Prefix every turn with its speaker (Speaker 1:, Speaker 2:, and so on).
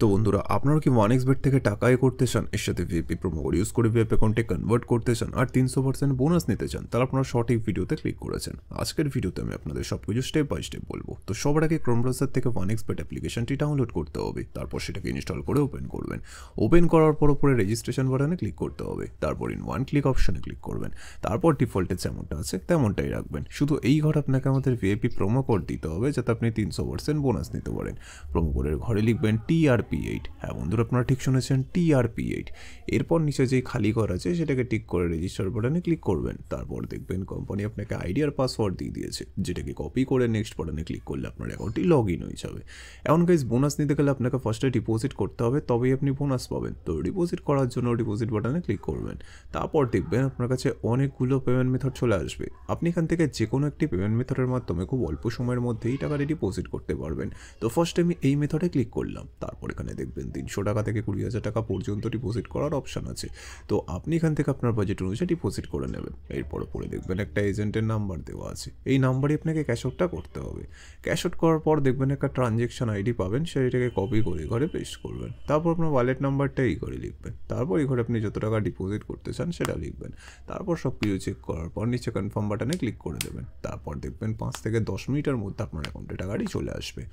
Speaker 1: তো বন্ধুরা, আপনারা কি 1xbet থেকে টাকা আয় করতে চান, এর সাথে ভিপি প্রোমো কোড ইউজ করে ভিএপ অ্যাকাউন্টে কনভার্ট করতে চান আর 300% বোনাস নিতে চান, তাহলে আপনারা সঠিক ভিডিওতে ক্লিক করেছেন। আজকের ভিডিওতে আমি আপনাদের সবকিছু স্টেপ বাই স্টেপ বলবো। তো সবার আগে ক্রোম ব্রাউজার থেকে 1xbet অ্যাপ্লিকেশনটি ডাউনলোড করতে হবে, তারপর সেটাকে ইনস্টল করে ওপেন করবেন। ওপেন করার পর উপরে রেজিস্ট্রেশন বাটনে ক্লিক করতে হবে, তারপর ইন ওয়ান ক্লিক অপশনে ক্লিক করবেন। তারপর ডিফল্টে যেমনটা আছে তেমনটাই রাখবেন। শুধু এই ঘরে আপনাকে আমাদের ভিআইপি প্রোমো কোড দিতে হবে, যাতে আপনি 300% বোনাস নিতে পারেন। প্রোমো কোডের ঘরে লিখবেন TRP8। হ্যাঁ বন্ধুরা, আপনারা ঠিক শুনেছেন, TRP8। এরপর নিচে যেই খালি ঘর আছে সেটাকে টিক করে রেজিস্টার বাটনে ক্লিক করবেন। তারপর দেখবেন কোম্পানি আপনাকে আইডি আর পাসওয়ার্ড দিয়ে দিয়েছে, যেটাকে কপি করে নেক্সট বাটনে ক্লিক করলে আপনার অ্যাকাউন্টটি লগ ইন হয়ে যাবে। এখন গাইস, বোনাস নিতে গেলে আপনাকে ফার্স্টে ডিপোজিট করতে হবে, তবেই আপনি বোনাস পাবেন। তো ডিপোজিট করার জন্য ডিপোজিট বাটনে ক্লিক করবেন। তারপর দেখবেন আপনার কাছে অনেকগুলো পেমেন্ট মেথড চলে আসবে। আপনি এখান থেকে যে কোনো একটি পেমেন্ট মেথডের মাধ্যমে খুব অল্প সময়ের মধ্যেই টাকাটি ডিপোজিট করতে পারবেন। তো ফার্স্টে আমি এই মেথডে ক্লিক করলাম। তারপর এখানে দেখবেন 300 টাকা থেকে 20,000 টাকা পর্যন্ত ডিপোজিট করার অপশান আছে। তো আপনি এখান থেকে আপনার বাজেট অনুযায়ী ডিপোজিট করে নেবেন। এরপর পরে দেখবেন একটা এজেন্টের নাম্বার দেওয়া আছে, এই নাম্বারে আপনাকে ক্যাশ আউটটা করতে হবে। ক্যাশ আউট করার পর দেখবেন একটা ট্রানজ্যাকশন আইডি পাবেন, সেইটাকে কপি করে ঘরে পেস্ট করবেন। তারপর আপনার ওয়ালেট নাম্বারটা এই ঘরে লিখবেন। তারপর এই ঘরে আপনি যত টাকা ডিপোজিট করতে চান সেটা লিখবেন। তারপর সব কিছু চেক করার পর নিচে কনফার্ম বাটনে ক্লিক করে দেবেন। তারপর দেখবেন 5 থেকে 10 মিনিটের মধ্যে আপনার অ্যাকাউন্টে টাকাটি চলে আসবে।